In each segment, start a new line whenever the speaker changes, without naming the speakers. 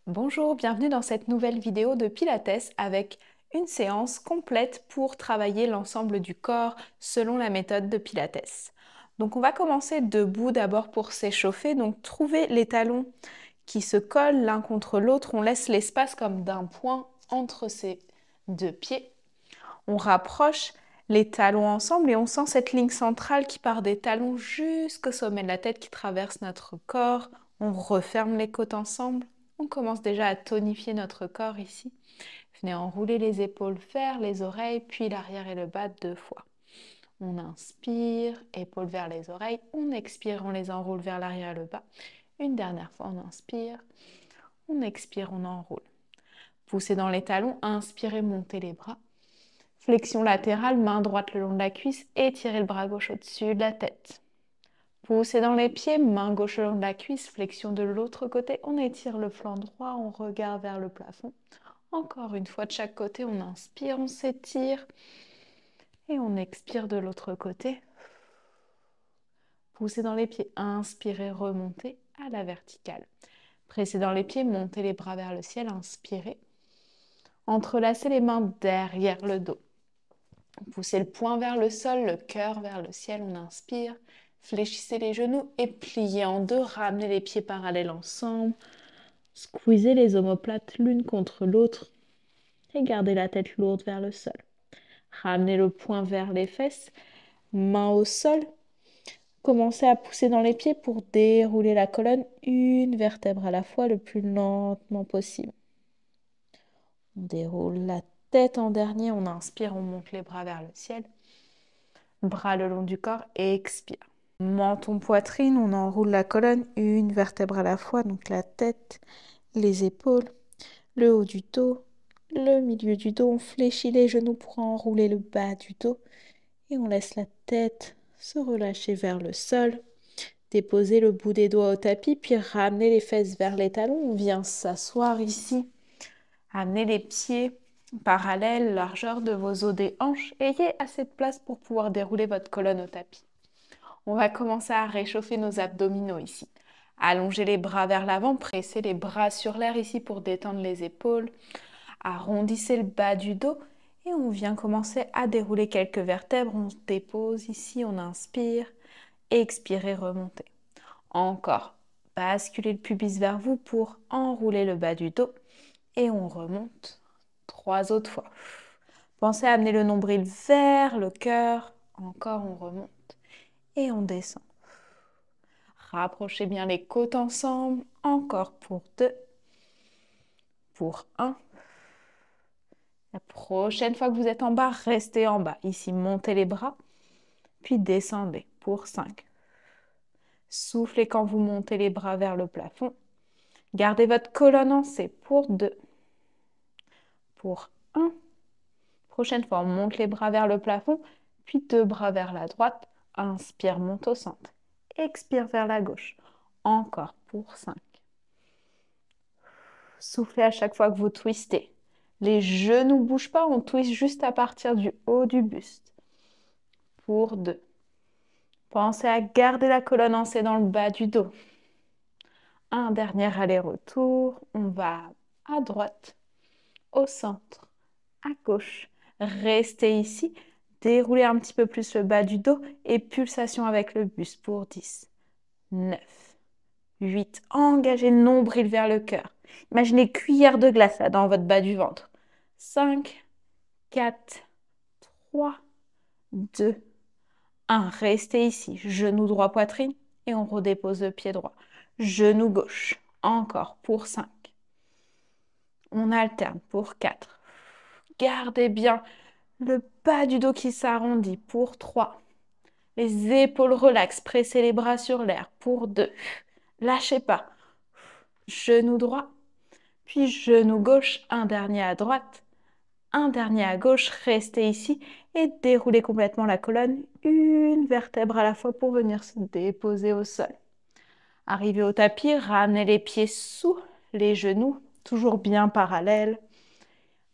Bonjour, bienvenue dans cette nouvelle vidéo de Pilates avec une séance complète pour travailler l'ensemble du corps selon la méthode de Pilates. Donc on va commencer debout d'abord pour s'échauffer. Donc trouvez les talons qui se collent l'un contre l'autre. On laisse l'espace comme d'un point entre ces deux pieds. On rapproche les talons ensemble et on sent cette ligne centrale qui part des talons jusqu'au sommet de la tête qui traverse notre corps. On referme les côtes ensemble. On commence déjà à tonifier notre corps ici. Venez enrouler les épaules vers les oreilles, puis l'arrière et le bas 2 fois. On inspire, épaules vers les oreilles. On expire, on les enroule vers l'arrière et le bas. Une dernière fois, on inspire. On expire, on enroule. Poussez dans les talons, inspirez, montez les bras. Flexion latérale, main droite le long de la cuisse, étirez le bras gauche au-dessus de la tête. Poussez dans les pieds, main gauche le long de la cuisse, flexion de l'autre côté, on étire le flanc droit, on regarde vers le plafond. Encore une fois de chaque côté, on inspire, on s'étire et on expire de l'autre côté. Poussez dans les pieds, inspirez, remontez à la verticale. Pressez dans les pieds, montez les bras vers le ciel, inspirez. Entrelacez les mains derrière le dos. Poussez le poing vers le sol, le cœur vers le ciel, on inspire. Fléchissez les genoux et pliez en deux, ramenez les pieds parallèles ensemble. Squeezez les omoplates l'une contre l'autre et gardez la tête lourde vers le sol. Ramenez le poing vers les fesses, main au sol. Commencez à pousser dans les pieds pour dérouler la colonne une vertèbre à la fois le plus lentement possible. On déroule la tête en dernier, on inspire, on monte les bras vers le ciel. Bras le long du corps et expire. Menton, poitrine, on enroule la colonne une vertèbre à la fois, donc la tête, les épaules, le haut du dos, le milieu du dos. On fléchit les genoux pour enrouler le bas du dos et on laisse la tête se relâcher vers le sol. Déposer le bout des doigts au tapis, puis ramener les fesses vers les talons. On vient s'asseoir ici. Amenez les pieds parallèles, largeur de vos os des hanches. Ayez assez de place pour pouvoir dérouler votre colonne au tapis. On va commencer à réchauffer nos abdominaux ici. Allongez les bras vers l'avant, pressez les bras sur l'air ici pour détendre les épaules. Arrondissez le bas du dos et on vient commencer à dérouler quelques vertèbres. On se dépose ici, on inspire, expirez, remontez. Encore, basculez le pubis vers vous pour enrouler le bas du dos et on remonte 3 autres fois. Pensez à amener le nombril vers le cœur. Encore, on remonte et on descend. Rapprochez bien les côtes ensemble. Encore pour 2. Pour 1. La prochaine fois que vous êtes en bas, restez en bas. Ici, montez les bras, puis descendez pour 5. Soufflez quand vous montez les bras vers le plafond. Gardez votre colonne en C pour 2. Pour 1. Prochaine fois, on monte les bras vers le plafond, puis 2 bras vers la droite. Inspire, monte au centre. Expire vers la gauche. Encore pour 5. Soufflez à chaque fois que vous twistez. Les genoux ne bougent pas, on twiste juste à partir du haut du buste. Pour 2. Pensez à garder la colonne en C dans le bas du dos. Un dernier aller-retour. On va à droite, au centre, à gauche. Restez ici. Déroulez un petit peu plus le bas du dos et pulsation avec le buste pour 10, 9, 8. Engagez le nombril vers le cœur. Imaginez cuillère de glace là dans votre bas du ventre. 5, 4, 3, 2, 1. Restez ici. Genou droit, poitrine. Et on redépose le pied droit. Genou gauche. Encore pour 5. On alterne pour 4. Gardez bien le bas du dos qui s'arrondit pour 3. Les épaules relaxent. Pressez les bras sur l'air pour 2. Lâchez pas. Genou droit. Puis genou gauche. Un dernier à droite. Un dernier à gauche, restez ici et déroulez complètement la colonne, une vertèbre à la fois pour venir se déposer au sol. Arrivez au tapis, ramenez les pieds sous les genoux, toujours bien parallèles.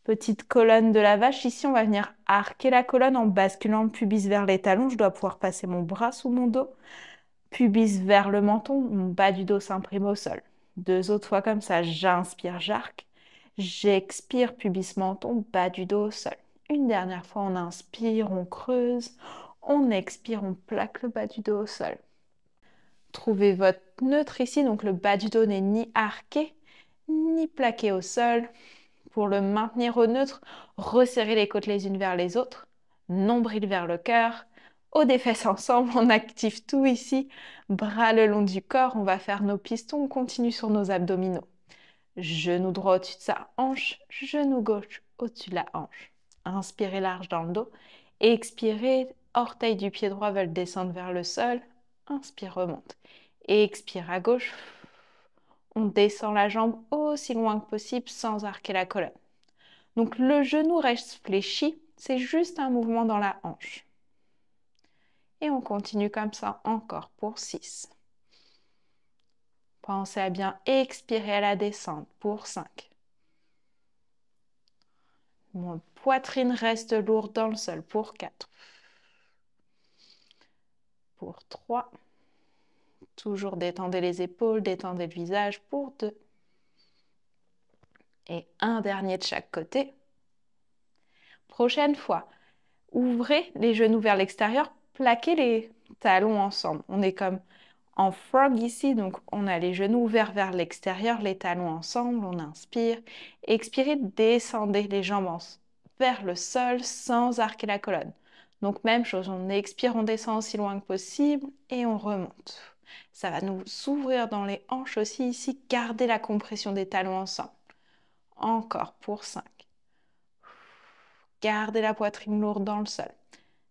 Petite colonne de la vache, ici on va venir arquer la colonne en basculant le pubis vers les talons. Je dois pouvoir passer mon bras sous mon dos, pubis vers le menton, mon bas du dos s'imprime au sol. 2 autres fois comme ça. J'inspire, j'arc. J'expire, pubis, menton, bas du dos au sol. Une dernière fois, on inspire, on creuse. On expire, on plaque le bas du dos au sol. Trouvez votre neutre ici, donc le bas du dos n'est ni arqué, ni plaqué au sol. Pour le maintenir au neutre, resserrez les côtes les unes vers les autres, nombril vers le cœur. Haut des fesses ensemble, on active tout ici. Bras le long du corps, on va faire nos pistons, on continue sur nos abdominaux. Genou droit au-dessus de sa hanche, genou gauche au-dessus de la hanche. Inspirez large dans le dos. Expirez, orteils du pied droit veulent descendre vers le sol. Inspire, remonte. Expire à gauche. On descend la jambe aussi loin que possible sans arquer la colonne. Donc le genou reste fléchi, c'est juste un mouvement dans la hanche. Et on continue comme ça encore pour 6. Pensez à bien expirer à la descente pour 5. Mon poitrine reste lourde dans le sol pour 4. Pour 3. Toujours détendez les épaules, détendez le visage pour 2. Et un dernier de chaque côté. Prochaine fois, ouvrez les genoux vers l'extérieur, plaquez les talons ensemble. On est comme en frog ici, donc on a les genoux ouverts vers l'extérieur, les talons ensemble, on inspire. Expirez, descendez les jambes vers le sol sans arquer la colonne. Donc même chose, on expire, on descend aussi loin que possible et on remonte. Ça va nous s'ouvrir dans les hanches aussi ici, gardez la compression des talons ensemble. Encore pour 5. Gardez la poitrine lourde dans le sol.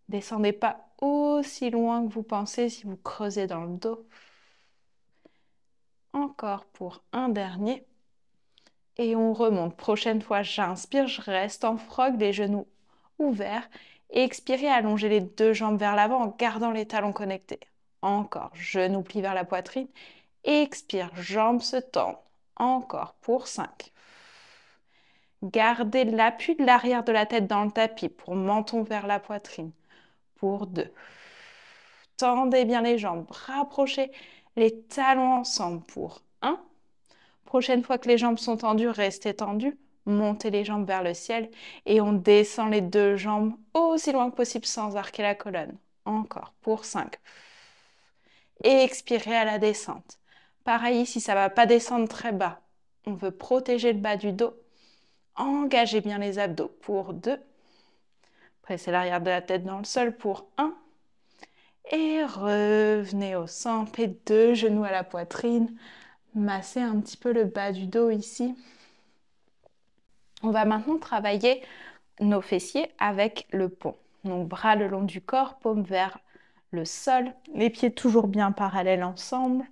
Descendez pas aussi loin que vous pensez si vous creusez dans le dos. Encore pour un dernier. Et on remonte. Prochaine fois, j'inspire, je reste en frog, les genoux ouverts. Et expirez, allongez les 2 jambes vers l'avant en gardant les talons connectés. Encore, genoux plis vers la poitrine. Expire, jambes se tendent. Encore pour 5. Gardez l'appui de l'arrière de la tête dans le tapis pour menton vers la poitrine. Pour 2. Tendez bien les jambes, rapprochez les talons ensemble pour 1. Prochaine fois que les jambes sont tendues, restez tendues. Montez les jambes vers le ciel et on descend les 2 jambes aussi loin que possible sans arquer la colonne. Encore pour 5. Et expirez à la descente. Pareil ici, ça ne va pas descendre très bas. On veut protéger le bas du dos. Engagez bien les abdos pour 2. Pressez l'arrière de la tête dans le sol pour 1. Et revenez au centre, les 2 genoux à la poitrine. Massez un petit peu le bas du dos ici. On va maintenant travailler nos fessiers avec le pont. Donc bras le long du corps, paume vers le sol, les pieds toujours bien parallèles ensemble.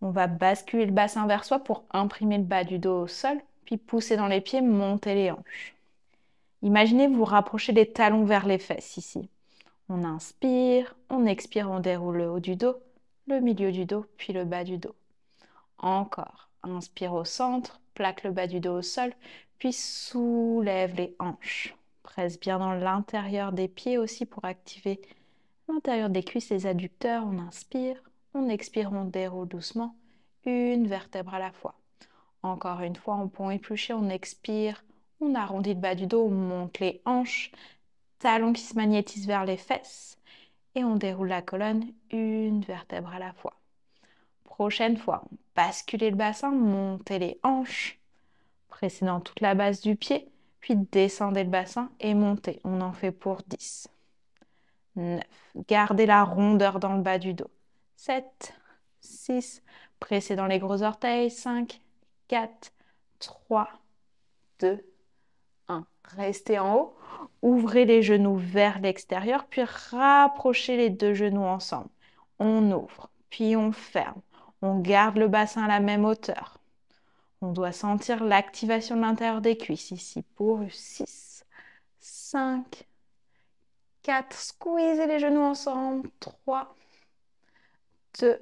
On va basculer le bassin vers soi pour imprimer le bas du dos au sol, puis pousser dans les pieds, monter les hanches. Imaginez vous rapprocher les talons vers les fesses ici. On inspire, on expire, on déroule le haut du dos, le milieu du dos, puis le bas du dos. Encore, inspire au centre, plaque le bas du dos au sol, puis soulève les hanches. Presse bien dans l'intérieur des pieds aussi pour activer l'intérieur des cuisses, les adducteurs. On inspire, on expire, on déroule doucement, une vertèbre à la fois. Encore une fois, en pont épluché, on expire, on arrondit le bas du dos, on monte les hanches, talons qui se magnétisent vers les fesses et on déroule la colonne, une vertèbre à la fois. Prochaine fois, basculez le bassin, montez les hanches, pressez dans toute la base du pied, puis descendez le bassin et montez. On en fait pour 10. 9. Gardez la rondeur dans le bas du dos. 7, 6, pressez dans les gros orteils. 5, 4, 3, 2, 1. Restez en haut. Ouvrez les genoux vers l'extérieur, puis rapprochez les 2 genoux ensemble. On ouvre, puis on ferme. On garde le bassin à la même hauteur. On doit sentir l'activation de l'intérieur des cuisses ici pour 6, 5, 4. Squeezez les genoux ensemble. 3, 2,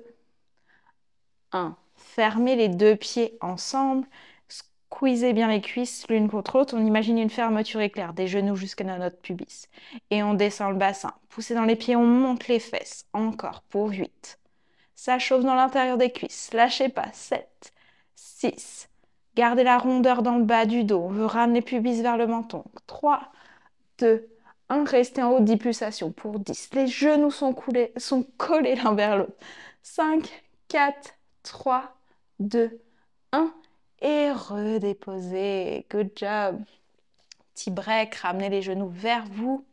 1. Fermez les 2 pieds ensemble. Squeezez bien les cuisses l'une contre l'autre. On imagine une fermeture éclair des genoux jusqu'à notre pubis. Et on descend le bassin. Poussez dans les pieds, on monte les fesses. Encore pour 8. Ça chauffe dans l'intérieur des cuisses. Lâchez pas. 7, 6. Gardez la rondeur dans le bas du dos. On veut ramener le pubis vers le menton. 3, 2, 1. Restez en haut, 10 pulsations pour 10. Les genoux sont collés l'un vers l'autre. 5, 4, 3, 2, 1. Et redéposez. Good job. Petit break, ramenez les genoux vers vous.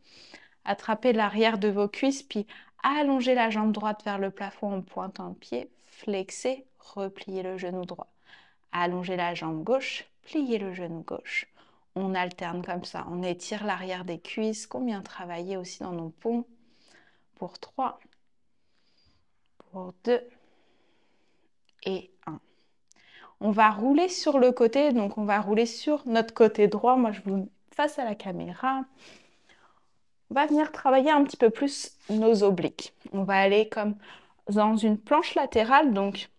Attrapez l'arrière de vos cuisses, puis allongez la jambe droite vers le plafond en pointant le pied. Flexez, repliez le genou droit. Allongez la jambe gauche, pliez le genou gauche. On alterne comme ça. On étire l'arrière des cuisses, qu'on vient travailler aussi dans nos poumons. Pour 3, pour 2 et 1. On va rouler sur le côté, donc on va rouler sur notre côté droit. Moi, je vous mets face à la caméra. On va venir travailler un petit peu plus nos obliques. On va aller comme dans une planche latérale, donc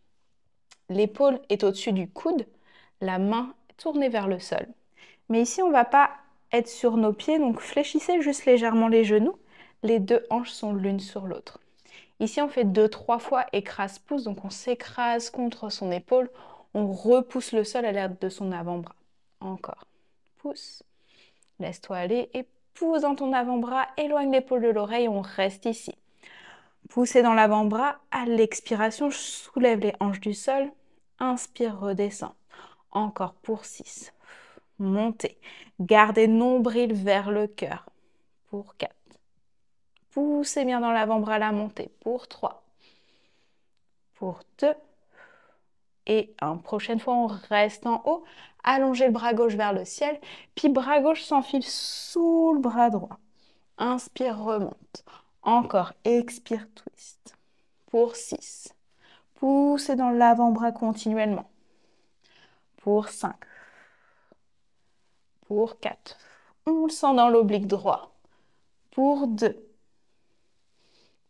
l'épaule est au-dessus du coude, la main tournée vers le sol. Mais ici, on ne va pas être sur nos pieds, donc fléchissez juste légèrement les genoux. Les deux hanches sont l'une sur l'autre. Ici, on fait 2-3 fois écrase-pouce, donc on s'écrase contre son épaule. On repousse le sol à l'aide de son avant-bras. Encore. Pousse. Laisse-toi aller et pousse dans ton avant-bras. Éloigne l'épaule de l'oreille. On reste ici. Poussez dans l'avant-bras. À l'expiration, je soulève les hanches du sol. Inspire, redescends. Encore pour 6. Montez. Gardez nombril vers le cœur. Pour 4. Poussez bien dans l'avant-bras la montée. Pour 3. Pour 2. Et 1. Prochaine fois, on reste en haut. Allongez le bras gauche vers le ciel. Puis bras gauche s'enfile sous le bras droit. Inspire, remonte. Encore. Expire, twist. Pour 6. Poussez dans l'avant-bras continuellement. Pour 5. Pour 4. On le sent dans l'oblique droit. Pour 2.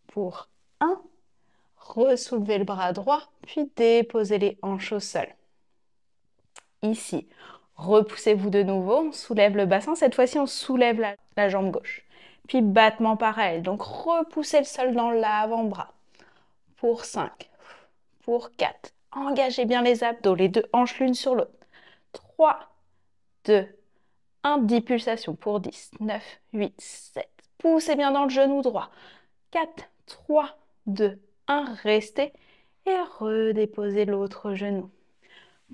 Pour 1. Ressoulevez le bras droit, puis déposez les hanches au sol. Ici, repoussez-vous de nouveau, on soulève le bassin. Cette fois-ci, on soulève la jambe gauche. Puis battement parallèle. Donc, repoussez le sol dans l'avant-bras. Pour 5. Pour 4. Engagez bien les abdos, les deux hanches l'une sur l'autre. 3, 2, 1. 10 pulsations pour 10, 9, 8, 7. Poussez bien dans le genou droit. 4, 3, 2, 1. Restez et redéposez l'autre genou.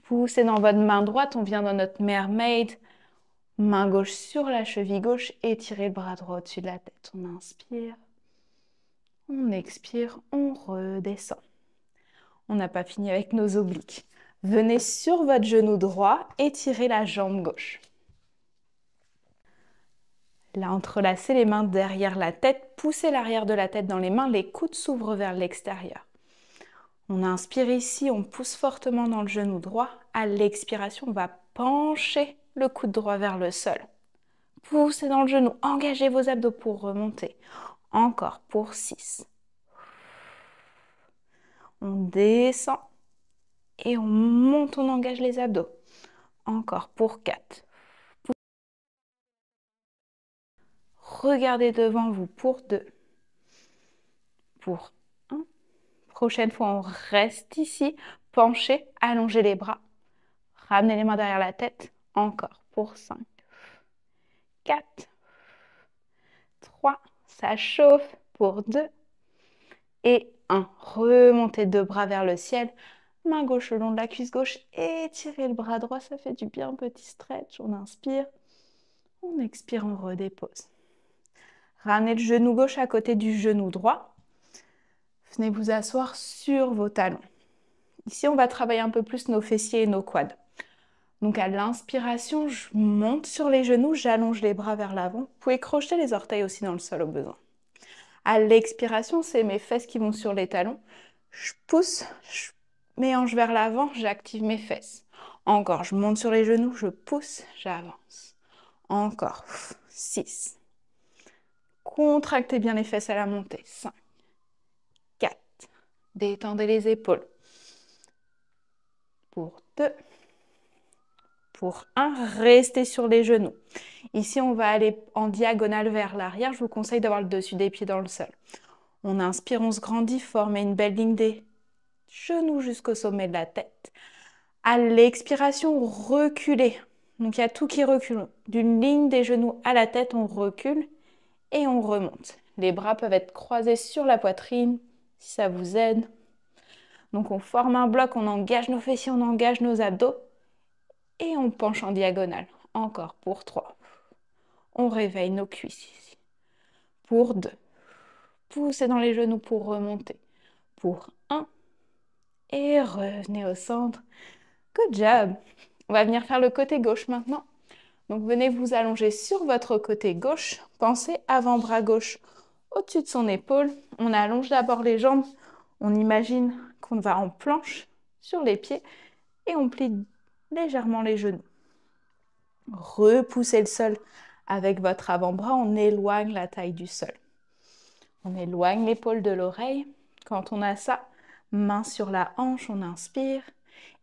Poussez dans votre main droite, on vient dans notre mermaid. Main gauche sur la cheville gauche, étirez le bras droit au-dessus de la tête. On inspire, on expire, on redescend. On n'a pas fini avec nos obliques. Venez sur votre genou droit, étirez la jambe gauche. Là, entrelacez les mains derrière la tête, poussez l'arrière de la tête dans les mains, les coudes s'ouvrent vers l'extérieur. On inspire ici, on pousse fortement dans le genou droit. À l'expiration, on va pencher le coude droit vers le sol. Poussez dans le genou, engagez vos abdos pour remonter. Encore pour 6. On descend et on monte, on engage les abdos. Encore pour 4. Regardez devant vous pour 2. Pour 1. Prochaine fois, on reste ici, penché, allongez les bras. Ramenez les mains derrière la tête. Encore pour 5. 4. 3. Ça chauffe pour 2. Et 1. Remontez deux bras vers le ciel. Main gauche le long de la cuisse gauche. Étirez le bras droit, ça fait du bien. Petit stretch. On inspire. On expire, on redépose. Ramenez le genou gauche à côté du genou droit. Venez vous asseoir sur vos talons. Ici, on va travailler un peu plus nos fessiers et nos quads. Donc à l'inspiration, je monte sur les genoux, j'allonge les bras vers l'avant. Vous pouvez crocheter les orteils aussi dans le sol au besoin. À l'expiration, c'est mes fesses qui vont sur les talons. Je pousse, je mes hanches vers l'avant, j'active mes fesses. Encore, je monte sur les genoux, je pousse, j'avance. Encore, 6. Contractez bien les fesses à la montée. 5, 4. Détendez les épaules. Pour 2. Pour 1, restez sur les genoux. Ici, on va aller en diagonale vers l'arrière. Je vous conseille d'avoir le dessus des pieds dans le sol. On inspire, on se grandit, formez une belle ligne des genoux jusqu'au sommet de la tête. À l'expiration, reculez. Donc, il y a tout qui recule. D'une ligne des genoux à la tête, on recule et on remonte. Les bras peuvent être croisés sur la poitrine, si ça vous aide. Donc, on forme un bloc, on engage nos fessiers, on engage nos abdos et on penche en diagonale. Encore pour 3. On réveille nos cuisses ici. Pour 2. Poussez dans les genoux pour remonter. Pour 1. Et revenez au centre. Good job. On va venir faire le côté gauche maintenant. Donc venez vous allonger sur votre côté gauche. Pensez avant-bras gauche au-dessus de son épaule. On allonge d'abord les jambes. On imagine qu'on va en planche sur les pieds et on plie légèrement les genoux. Repoussez le sol avec votre avant-bras. On éloigne la taille du sol. On éloigne l'épaule de l'oreille. Quand on a ça, main sur la hanche, on inspire.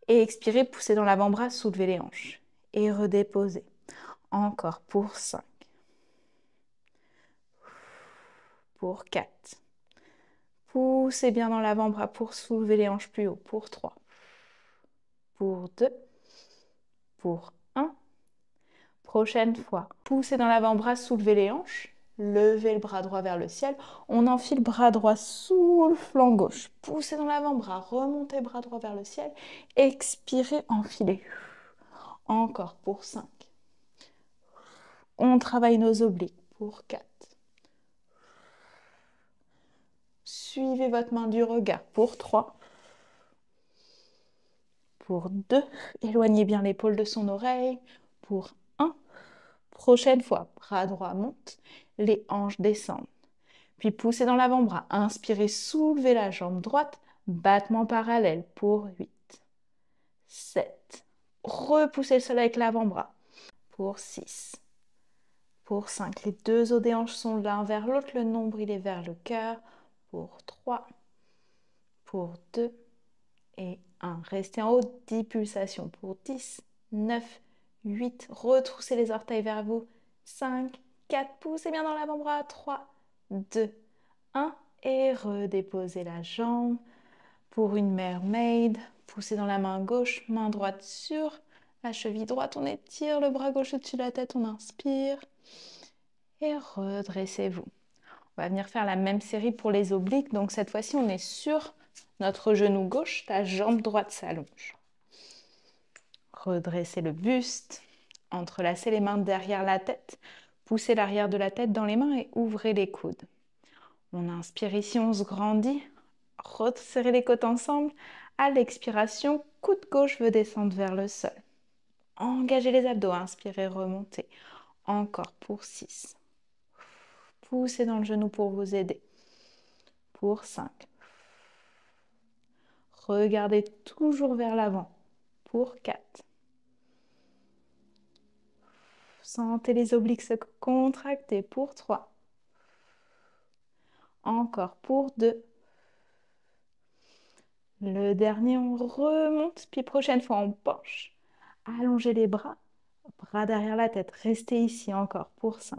Et expirez, poussez dans l'avant-bras, soulevez les hanches. Et redéposez. Encore pour 5. Pour 4. Poussez bien dans l'avant-bras pour soulever les hanches plus haut. Pour 3. Pour 2. Pour 1. Prochaine fois. Poussez dans l'avant-bras, soulevez les hanches. Levez le bras droit vers le ciel. On enfile bras droit sous le flanc gauche. Poussez dans l'avant-bras, remontez bras droit vers le ciel. Expirez, enfilez. Encore pour 5. On travaille nos obliques pour 4. Suivez votre main du regard pour 3. Pour 2. Éloignez bien l'épaule de son oreille. Pour 1. Prochaine fois, bras droit monte, les hanches descendent. Puis poussez dans l'avant-bras. Inspirez, soulevez la jambe droite. Battement parallèle pour 8. 7. Repoussez le sol avec l'avant-bras. Pour 6. Pour 5. Les deux os des hanches sont l'un vers l'autre. Le nombril est vers le cœur. Pour 3. Pour 2. Et 1. Restez en haut. 10 pulsations. Pour 10. 9. 8. Retroussez les orteils vers vous. 5. 4. Poussez bien dans l'avant-bras. 3. 2. 1. Et redéposez la jambe. Pour une mermaid, poussez dans la main gauche, main droite sur la cheville droite. On étire le bras gauche au-dessus de la tête, on inspire. Et redressez-vous. On va venir faire la même série pour les obliques. Donc cette fois-ci, on est sur notre genou gauche, la jambe droite s'allonge. Redressez le buste, entrelacez les mains derrière la tête. Poussez l'arrière de la tête dans les mains et ouvrez les coudes. On inspire ici, on se grandit. Resserrez les côtes ensemble. À l'expiration, coude gauche veut descendre vers le sol. Engagez les abdos, inspirez, remontez. Encore pour 6. Poussez dans le genou pour vous aider. Pour 5. Regardez toujours vers l'avant. Pour 4. Sentez les obliques se contracter. Pour 3. Encore pour 2. Le dernier, on remonte, puis prochaine fois, on penche. Allongez les bras, bras derrière la tête. Restez ici encore pour 5.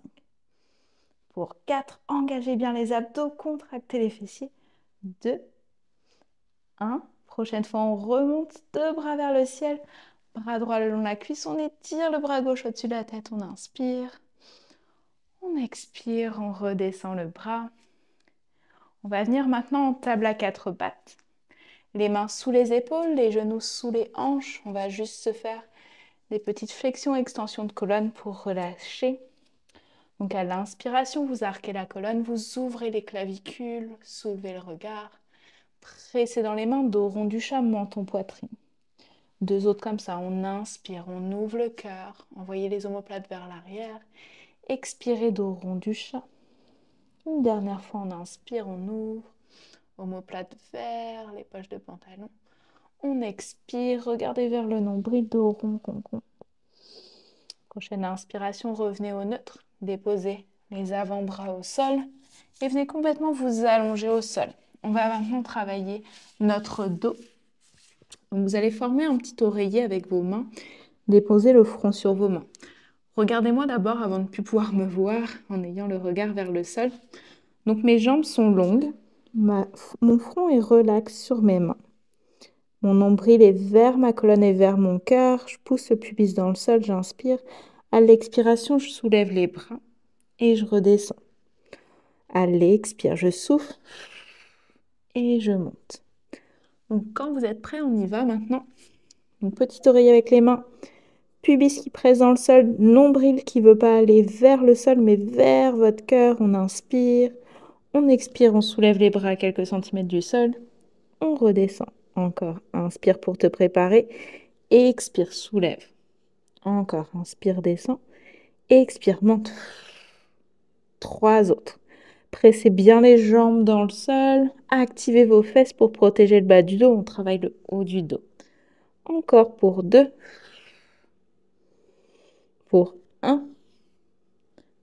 Pour 4, engagez bien les abdos, contractez les fessiers. 2, 1. Prochaine fois, on remonte, 2 bras vers le ciel. Bras droit le long de la cuisse, on étire le bras gauche au-dessus de la tête, on inspire. On expire, on redescend le bras. On va venir maintenant en table à 4 pattes. Les mains sous les épaules, les genoux sous les hanches. On va juste se faire des petites flexions, extensions de colonne pour relâcher. Donc à l'inspiration, vous arquez la colonne, vous ouvrez les clavicules, soulevez le regard. Pressez dans les mains, dos rond du chat, menton, poitrine. 2 autres comme ça, on inspire, on ouvre le cœur, envoyez les omoplates vers l'arrière. Expirez, dos rond du chat. Une dernière fois, on inspire, on ouvre. Omoplate vers les poches de pantalon. On expire, regardez vers le nombril, dos rond, concombre. Prochaine inspiration, revenez au neutre. Déposez les avant-bras au sol et venez complètement vous allonger au sol. On va maintenant travailler notre dos. Donc vous allez former un petit oreiller avec vos mains. Déposez le front sur vos mains. Regardez-moi d'abord avant de ne plus pouvoir me voir en ayant le regard vers le sol. Donc mes jambes sont longues. Mon front est relax sur mes mains. Mon nombril est vers ma colonne et vers mon cœur. Je pousse le pubis dans le sol, j'inspire. À l'expiration, je soulève les bras et je redescends. À l'expire, je souffle et je monte. Donc, quand vous êtes prêts, on y va maintenant. Une petite oreille avec les mains. Pubis qui presse dans le sol, nombril qui ne veut pas aller vers le sol, mais vers votre cœur. On inspire, on expire, on soulève les bras à quelques centimètres du sol. On redescend. Encore. Inspire pour te préparer. Expire, soulève. Encore. Inspire, descend. Expire, monte. 3 autres. Pressez bien les jambes dans le sol. Activez vos fesses pour protéger le bas du dos. On travaille le haut du dos. Encore pour 2. Pour 1.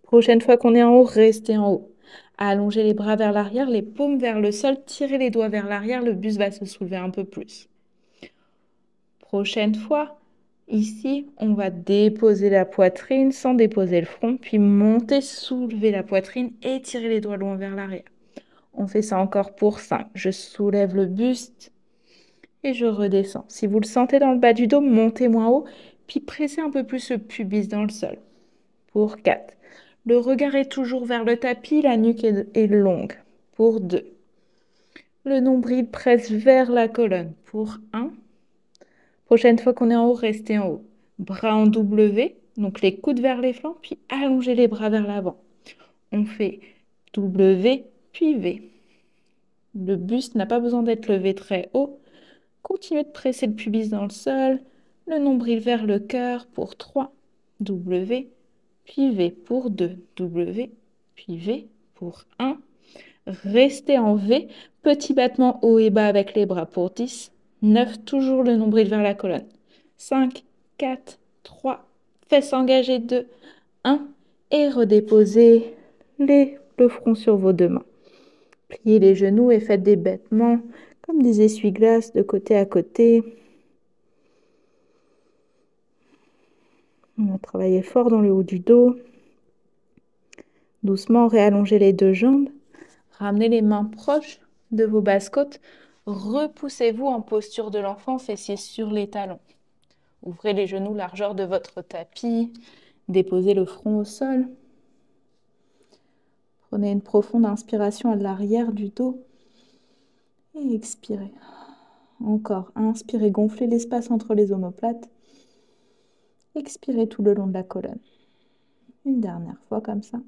Prochaine fois qu'on est en haut, restez en haut. Allongez les bras vers l'arrière, les paumes vers le sol. Tirez les doigts vers l'arrière. Le buste va se soulever un peu plus. Prochaine fois, ici, on va déposer la poitrine sans déposer le front, puis monter, soulever la poitrine et tirer les doigts loin vers l'arrière. On fait ça encore pour 5. Je soulève le buste et je redescends. Si vous le sentez dans le bas du dos, montez moins haut, puis pressez un peu plus le pubis dans le sol. Pour 4. Le regard est toujours vers le tapis, la nuque est longue. Pour 2. Le nombril presse vers la colonne. Pour 1. Prochaine fois qu'on est en haut, restez en haut. Bras en W, donc les coudes vers les flancs, puis allongez les bras vers l'avant. On fait W, puis V. Le buste n'a pas besoin d'être levé très haut. Continuez de presser le pubis dans le sol, le nombril vers le cœur pour 3, W, puis V pour 2, W, puis V pour 1. Restez en V, petit battement haut et bas avec les bras pour 10, 9, toujours le nombril vers la colonne. 5, 4, 3, fesses engagées, 2, 1. Et redéposez le front sur vos 2 mains. Pliez les genoux et faites des battements comme des essuie-glaces de côté à côté. On va travailler fort dans le haut du dos. Doucement, réallongez les 2 jambes. Ramenez les mains proches de vos basses-côtes. Repoussez-vous en posture de l'enfant, fessiers sur les talons. Ouvrez les genoux largeur de votre tapis. Déposez le front au sol. Prenez une profonde inspiration à l'arrière du dos. Et expirez. Encore. Inspirez, gonflez l'espace entre les omoplates. Expirez tout le long de la colonne. Une dernière fois comme ça.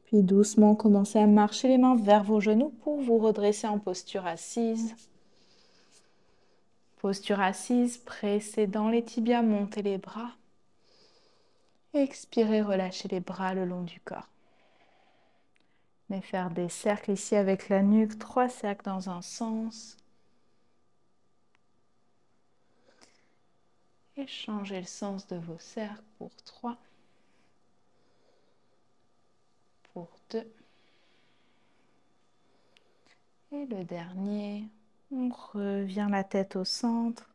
Puis doucement, commencez à marcher les mains vers vos genoux pour vous redresser en posture assise. Posture assise, pressez dans les tibias, montez les bras. Expirez, relâchez les bras le long du corps. Mais faire des cercles ici avec la nuque, 3 cercles dans un sens. Et changez le sens de vos cercles pour 3. Pour 2. Et le dernier, on revient la tête au centre.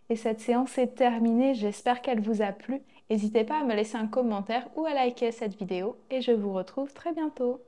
Et cette séance est terminée, j'espère qu'elle vous a plu. N'hésitez pas à me laisser un commentaire ou à liker cette vidéo et je vous retrouve très bientôt.